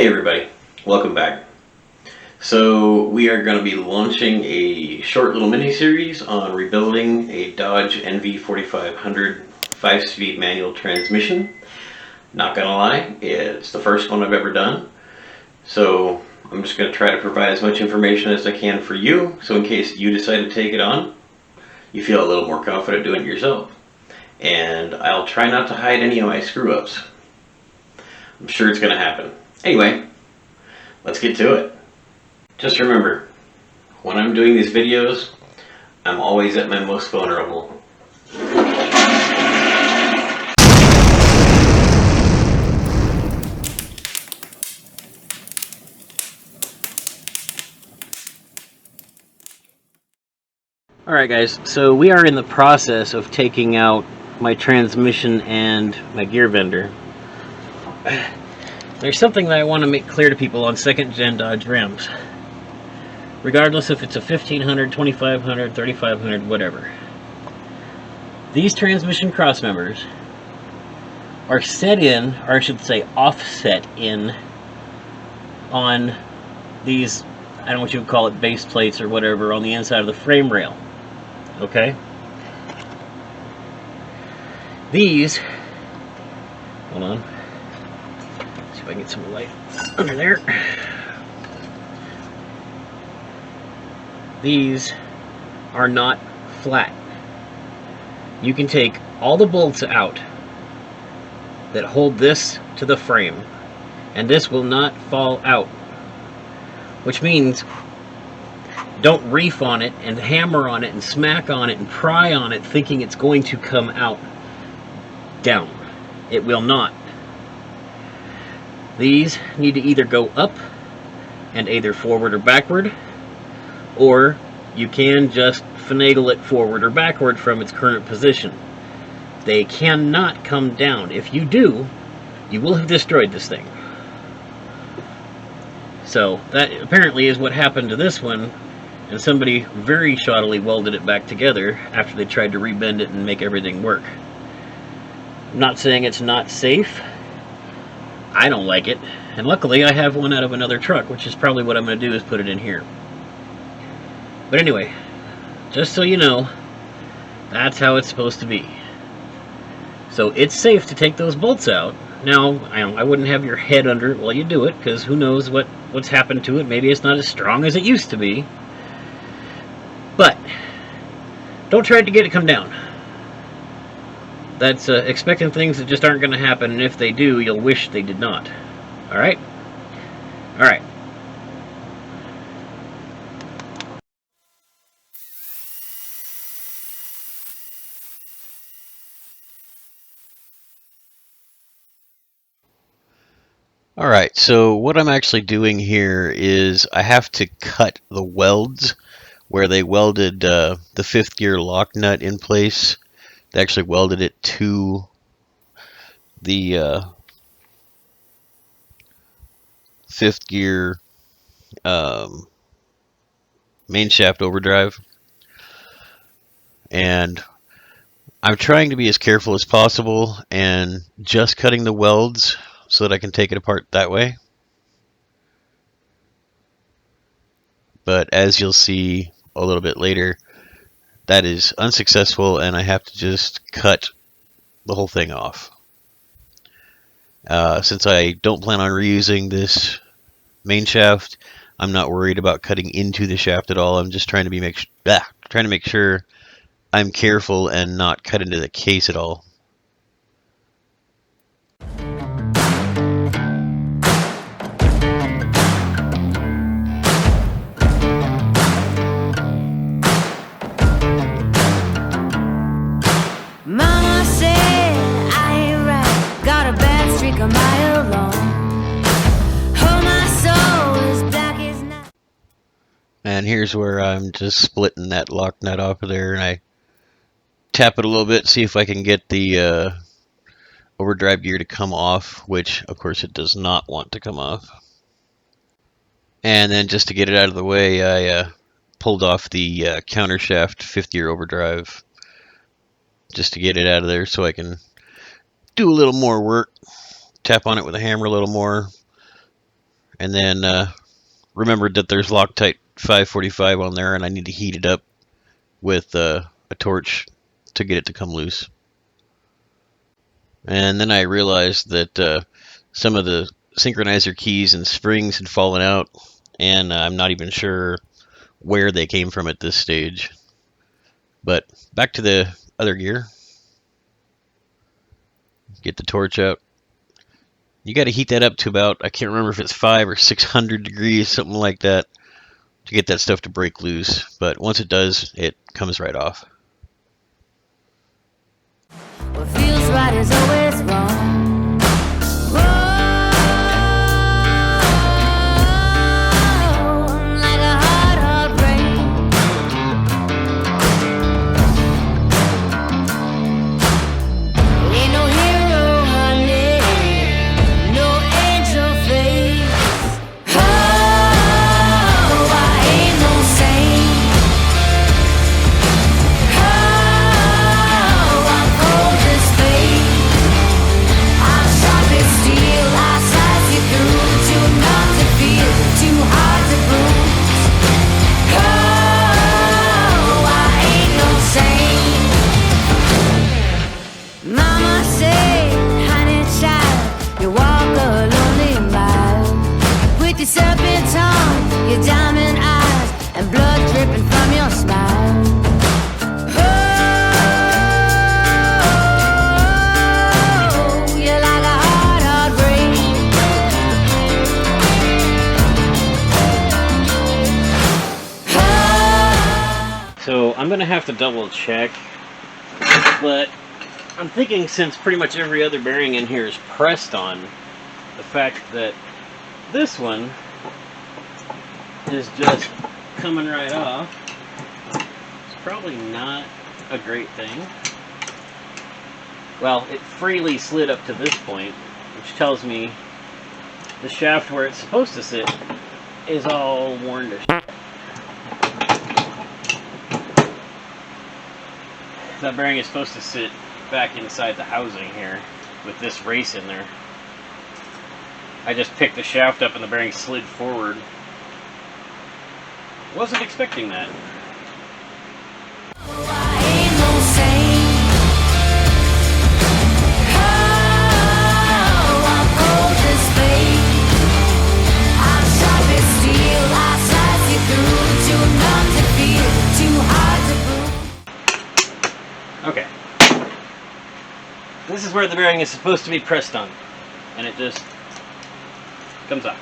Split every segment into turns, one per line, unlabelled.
Hey everybody, welcome back. So we are going to be launching a short little mini-series on rebuilding a Dodge NV4500 5-speed manual transmission. Not gonna lie, it's the first one I've ever done. So I'm just going to try to provide as much information as I can for you, so in case you decide to take it on, you feel a little more confident doing it yourself. And I'll try not to hide any of my screw-ups. I'm sure it's going to happen. Anyway, let's get to it. Just remember, when I'm doing these videos, I'm always at my most vulnerable. Alright guys, so we are in the process of taking out my transmission and my gear vendor. There's something that I want to make clear to people on second gen Dodge Rams. Regardless if it's a 1500, 2500, 3500, whatever. These transmission crossmembers are set in, or I should say offset in, on these, I don't know what you would call it, base plates or whatever, on the inside of the frame rail. Okay? These, hold on, see if I can get some light under there. These are not flat. You can take all the bolts out that hold this to the frame, and this will not fall out. Which means, don't reef on it and hammer on it and smack on it and pry on it thinking it's going to come out down. It will not. These need to either go up and either forward or backward, or you can just finagle it forward or backward from its current position. They cannot come down. If you do, you will have destroyed this thing. So that apparently is what happened to this one, and somebody very shoddily welded it back together after they tried to rebend it and make everything work. I'm not saying it's not safe. I don't like it, and luckily I have one out of another truck, which is probably what I'm going to do, is put it in here. But anyway, just so you know, that's how it's supposed to be. So it's safe to take those bolts out. Now, I wouldn't have your head under it while you do it, because who knows what's happened to it. Maybe it's not as strong as it used to be. But don't try to get it come down. That's expecting things that just aren't going to happen, and if they do, you'll wish they did not. Alright? Alright. Alright, so what I'm actually doing here is I have to cut the welds where they welded the fifth gear lock nut in place. They actually welded it to the fifth gear main shaft overdrive. And I'm trying to be as careful as possible and just cutting the welds so that I can take it apart that way. But as you'll see a little bit later, that is unsuccessful, and I have to just cut the whole thing off. Since I don't plan on reusing this main shaft, I'm not worried about cutting into the shaft at all. I'm just trying to make sure I'm careful and not cut into the case at all.
Mama said I ain't right, got a bad streak a mile long. Oh, my soul is black as night.
And here's where I'm just splitting that lock nut off of there, and I tap it a little bit, see if I can get the overdrive gear to come off, which of course it does not want to come off. And then just to get it out of the way, I pulled off the countershaft fifth gear overdrive just to get it out of there so I can do a little more work, tap on it with a hammer a little more,
and then remembered that there's Loctite 545 on there, and I need to heat it up with a torch to get it to come loose. And then I realized that some of the synchronizer keys and springs had fallen out, and I'm not even sure where they came from at this stage. But back to the other gear. Get the torch out. You got to heat that up to about, I can't remember if it's 500 or 600 degrees, something like that, to get that stuff to break loose. But once it does, it comes right off.
What feels right is always wrong. Whoa, like a hard, hard rain. Ain't no hero, honey, no angel face. Oh, I ain't no saint. Mama said, honey child, you walk a lonely mile with your serpent tongue, your diamond eyes, and blood dripping from your smile. Oh, you're like a hard, hard rain.
So I'm going to have to double check, but I'm thinking since pretty much every other bearing in here is pressed on, the fact that this one is just coming right off is probably not a great thing. Well, it freely slid up to this point, which tells me the shaft where it's supposed to sit is all worn to shit. That bearing is supposed to sit back inside the housing here with this race in there. I just picked the shaft up and the bearing slid forward. Wasn't expecting that. Okay. This is where the bearing is supposed to be pressed on, and it just comes up.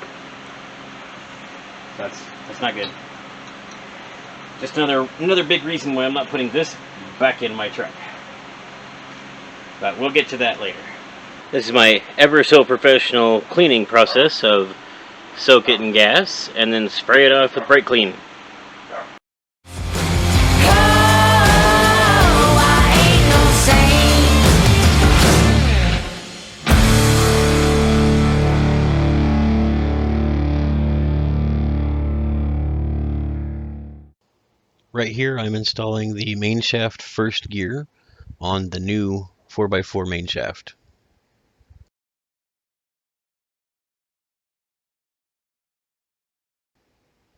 That's not good. Just another big reason why I'm not putting this back in my truck. But we'll get to that later. This is my ever so professional cleaning process of soak it in gas and then spray it off with brake clean. Right here I'm installing the main shaft first gear on the new 4x4 main shaft.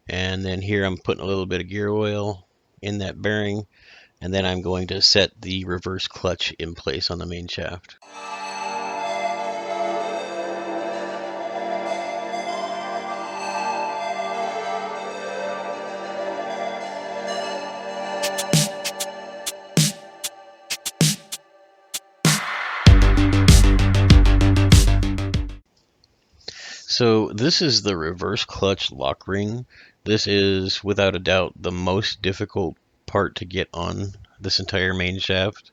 And then here I'm putting a little bit of gear oil in that bearing, and then I'm going to set the reverse clutch in place on the main shaft. So this is the reverse clutch lock ring. This is without a doubt the most difficult part to get on this entire main shaft.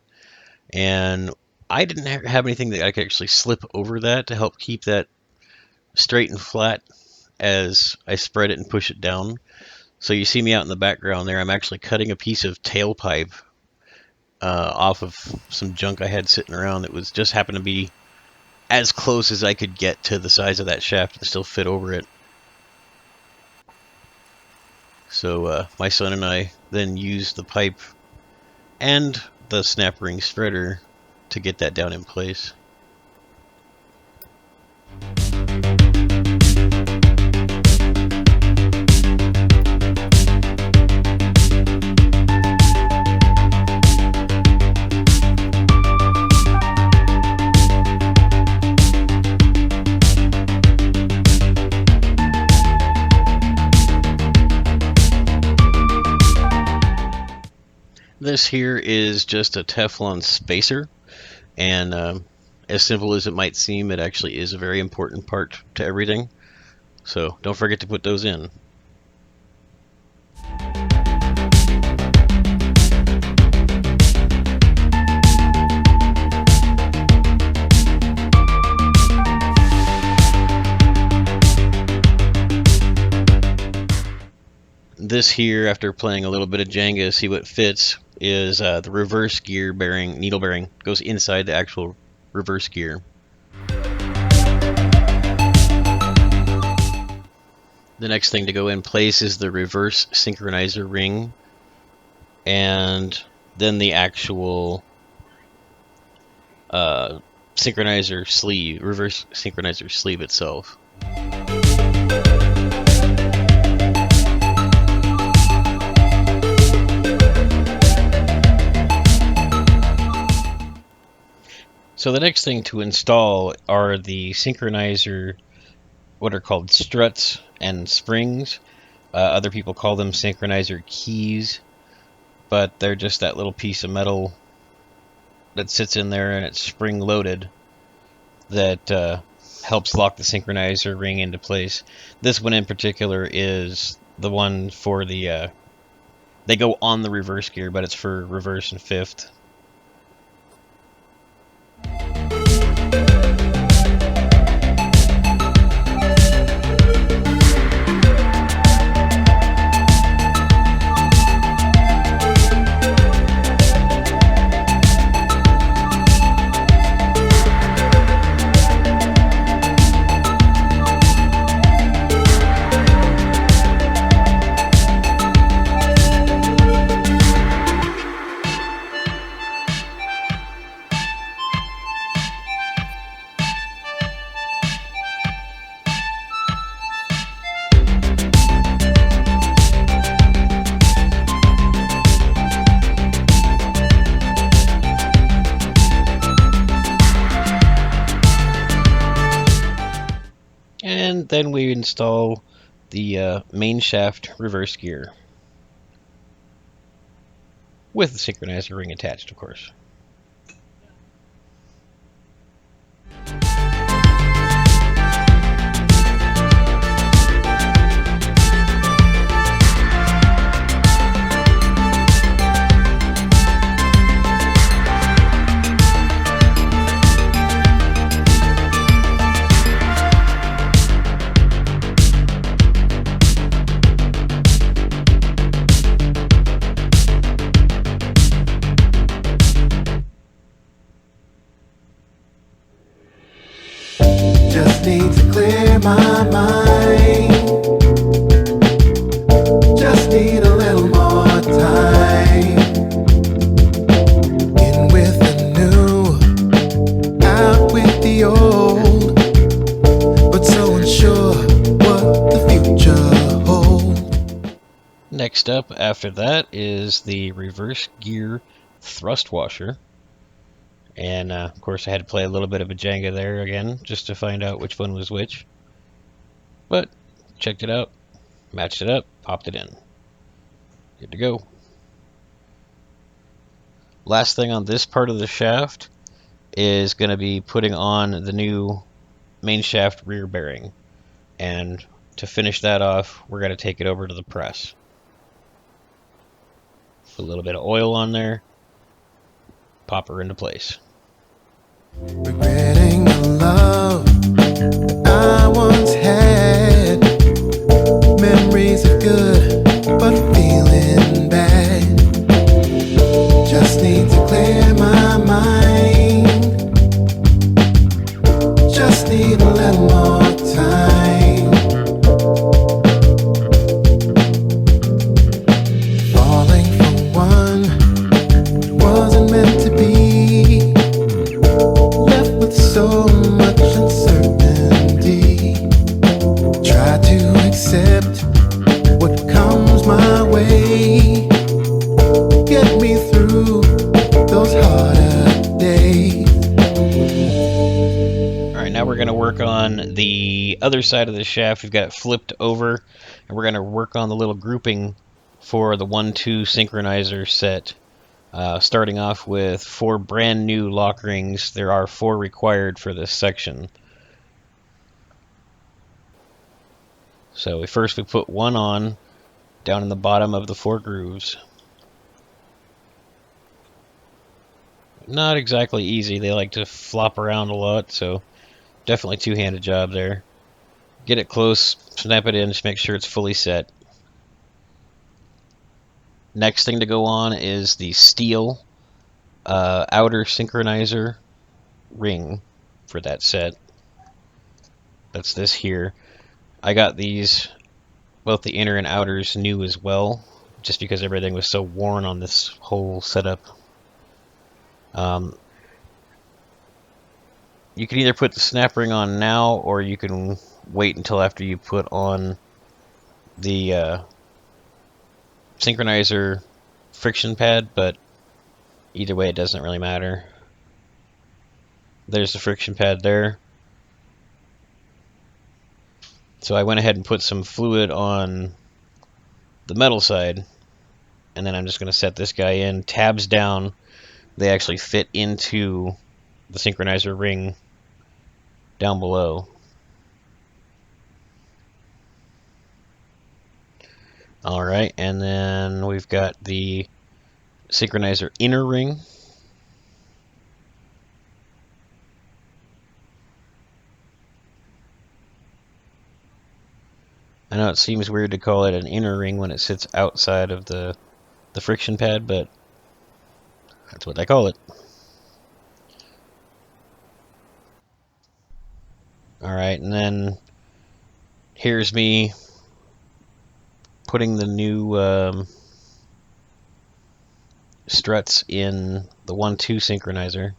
And I didn't have anything that I could actually slip over that to help keep that straight and flat as I spread it and push it down. So you see me out in the background there, I'm actually cutting a piece of tailpipe off of some junk I had sitting around that was just happened to be as close as I could get to the size of that shaft and still fit over it. So my son and I then used the pipe and the snap ring spreader to get that down in place. This here is just a Teflon spacer, and as simple as it might seem, it actually is a very important part to everything. So don't forget to put those in. This here, after playing a little bit of Jenga, see what fits, is the reverse gear bearing, needle bearing, goes inside the actual reverse gear. The next thing to go in place is the reverse synchronizer ring, and then the actual synchronizer sleeve, reverse synchronizer sleeve itself. So the next thing to install are the synchronizer, what are called struts and springs. Other people call them synchronizer keys, but they're just that little piece of metal that sits in there and it's spring loaded that helps lock the synchronizer ring into place. This one in particular is the one for the, they go on the reverse gear, but it's for reverse and fifth. And then we install the main shaft reverse gear with the synchronizer ring attached, of course.
Just need to clear my mind. Just need a little more time. In with the new, out with the old, but so unsure what the future holds.
Next up after that is the reverse gear thrust washer. And of course I had to play a little bit of a Jenga there again, just to find out which one was which. But checked it out, matched it up, popped it in. Good to go. Last thing on this part of the shaft is going to be putting on the new main shaft rear bearing. And to finish that off, we're going to take it over to the press. Put a little bit of oil on there, pop her into place.
Regretting the love I once had. Memories of good, but feeling bad. Just need to clear my mind. Just need a little more time. Falling for one wasn't meant to be. So much uncertainty. Try to accept what comes my way. Get me through those harder days.
Alright, now we're going to work on the other side of the shaft. We've got it flipped over, and we're going to work on the little grouping for the 1-2 synchronizer set Starting off with 4 brand new lock rings. There are 4 required for this section. So first we put one on down in the bottom of the 4 grooves. Not exactly easy. They like to flop around a lot, so definitely two-handed job there. Get it close, snap it in, just make sure it's fully set. Next thing to go on is the steel outer synchronizer ring for that set. That's this here. I got these, both the inner and outers, new as well, just because everything was so worn on this whole setup. You can either put the snap ring on now, or you can wait until after you put on the synchronizer friction pad, but either way it doesn't really matter. There's the friction pad there. So I went ahead and put some fluid on the metal side, and then I'm just going to set this guy in. Tabs down, they actually fit into the synchronizer ring down below. Alright, and then we've got the synchronizer inner ring. I know it seems weird to call it an inner ring when it sits outside of the friction pad, but that's what I call it. Alright, and then here's me putting the new struts in the 1-2 synchronizer.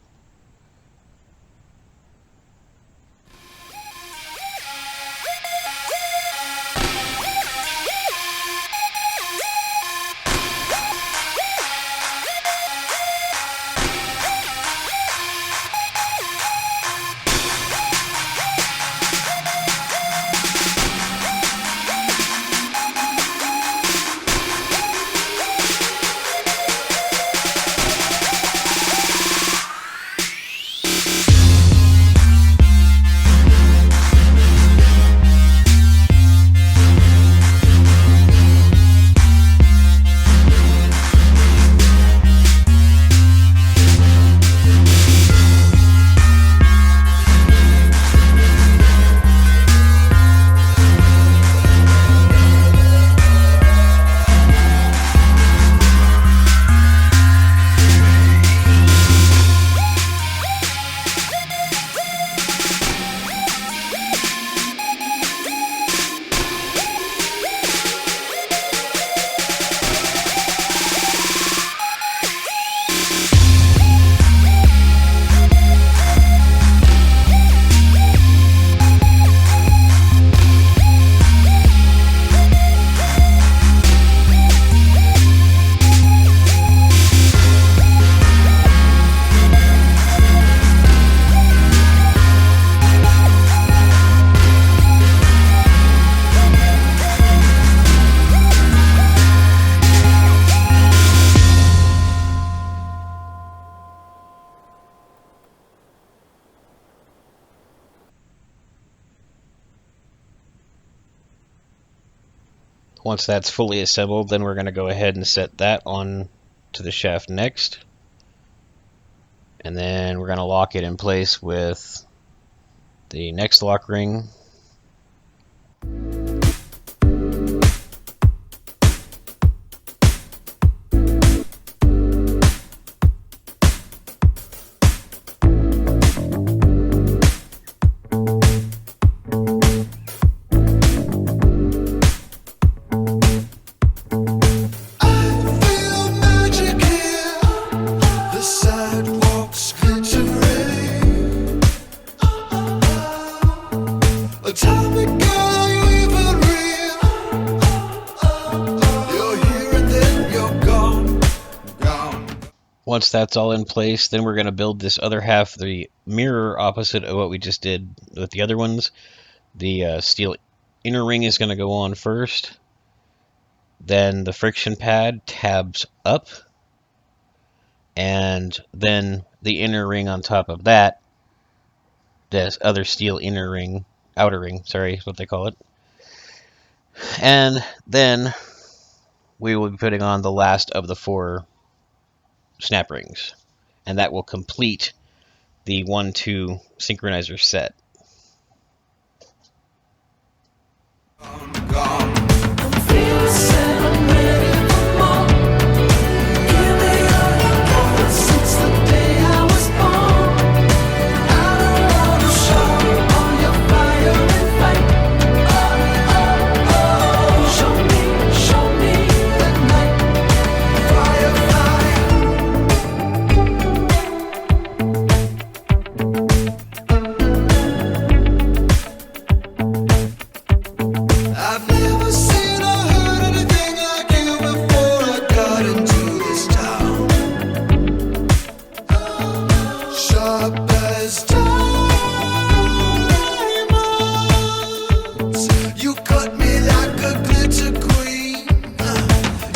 Once that's fully assembled, then we're going to go ahead and set that on to the shaft next. And then we're going to lock it in place with the next lock ring. Once that's all in place, then we're going to build this other half, the mirror opposite of what we just did with the other ones. The steel inner ring is going to go on first. Then the friction pad tabs up. and then the inner ring on top of that, this other steel outer ring, sorry, is what they call it. And then we will be putting on the last of the 4 snap rings, and that will complete the 1-2 synchronizer set.
I've never seen or heard anything like you before I got into this town. Sharp as diamonds, you cut me like a glitter queen.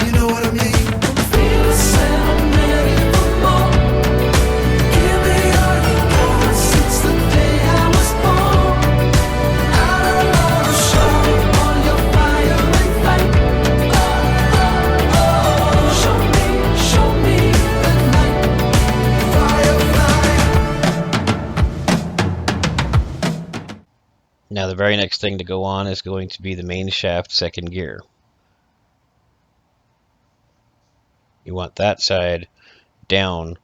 You know what I mean? Feel sentimental for more. Give me all you got since the day I was born. I don't wanna show all your fire and fight. Show me the night. Firefly.
Now the very next thing to go on is going to be the main shaft second gear. You want that side down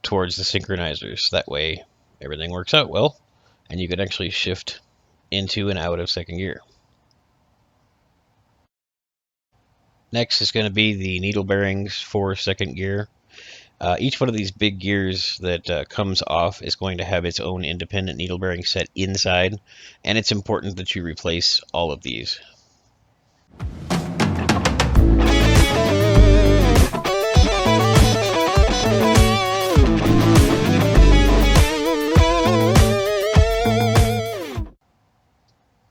towards the synchronizers. That way everything works out well, and you can actually shift into and out of second gear. Next is going to be the needle bearings for second gear. Each one of these big gears that comes off is going to have its own independent needle bearing set inside, and it's important that you replace all of these.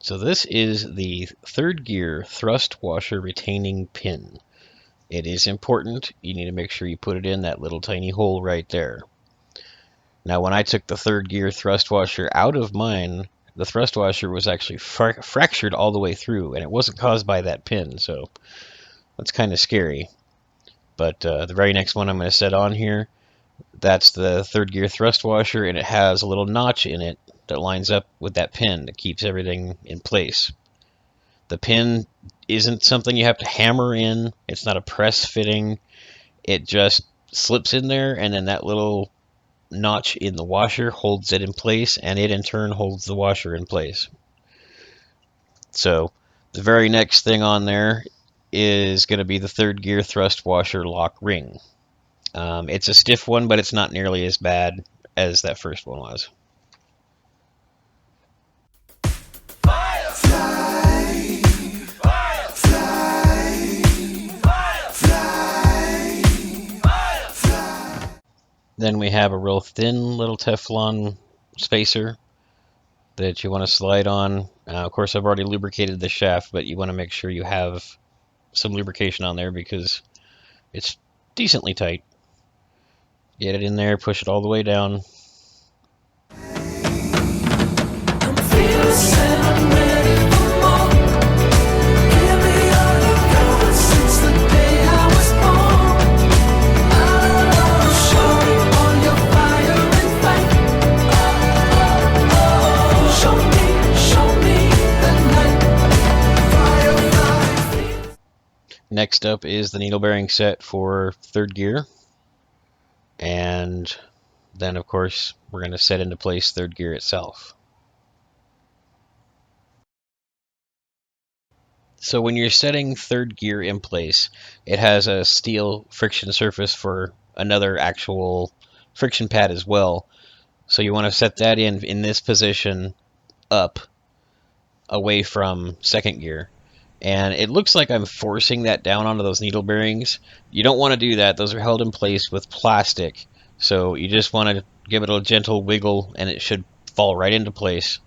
So this is the third gear thrust washer retaining pin. It is important. You need to make sure you put it in that little tiny hole right there. Now when I took the third gear thrust washer out of mine, the thrust washer was actually fractured all the way through, and it wasn't caused by that pin, so that's kind of scary. But the very next one I'm going to set on here, that's the third gear thrust washer, and it has a little notch in it that lines up with that pin that keeps everything in place. The pin isn't something you have to hammer in. It's not a press fitting. It just slips in there, and then that little notch in the washer holds it in place, and it in turn holds the washer in place. So the very next thing on there is going to be the third gear thrust washer lock ring. It's a stiff one, but it's not nearly as bad as that first one was. Then we have a real thin little Teflon spacer that you want to slide on. Of course, I've already lubricated the shaft, but you want to make sure you have some lubrication on there because it's decently tight. Get it in there, push it all the way down. Next up is the needle bearing set for third gear. And then, of course, we're going to set into place third gear itself. So when you're setting third gear in place, it has a steel friction surface for another actual friction pad as well. So you want to set that in this position up away from second gear. And it looks like I'm forcing that down onto those needle bearings. You don't want to do that. Those are held in place with plastic. So you just want to give it a gentle wiggle and it should fall right into place.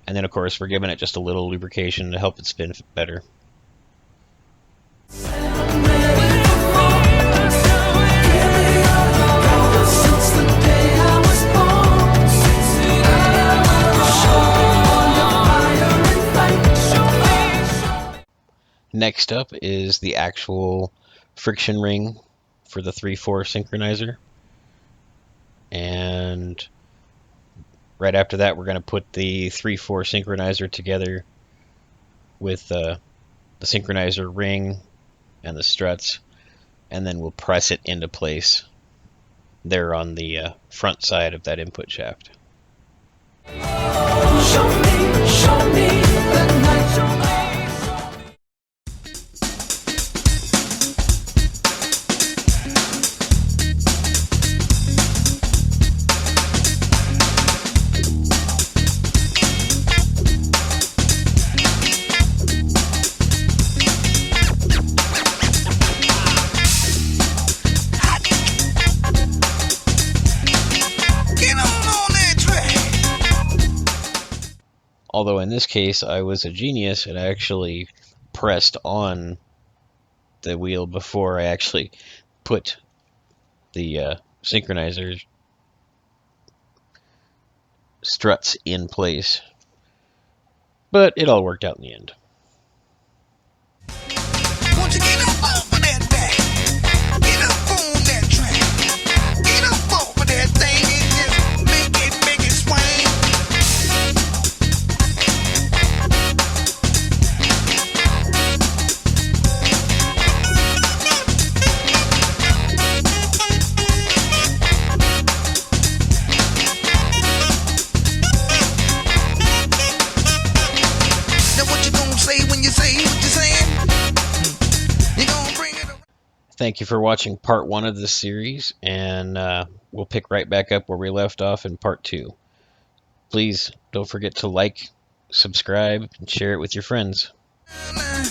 And then, of course, we're giving it just a little lubrication to help it spin better. Next up is the actual friction ring for the 3/4 synchronizer. And right after that, we're going to put the 3/4 synchronizer together with the synchronizer ring and the struts, and then we'll press it into place there on the front side of that input shaft.
Show me the night. Show me.
Although in this case, I was a genius and I actually pressed on the wheel before I actually put the synchronizer struts in place. But it all worked out in the end.
Won't you get up off of that back? Get up on that track. Get up off of that thing and just make it swing. Now what you gonna say when you say what you're saying? You gonna bring it around?
Thank you for watching part 1 of this series, and we'll pick right back up where we left off in part 2. Please don't forget to like, subscribe, and share it with your friends.
Nah.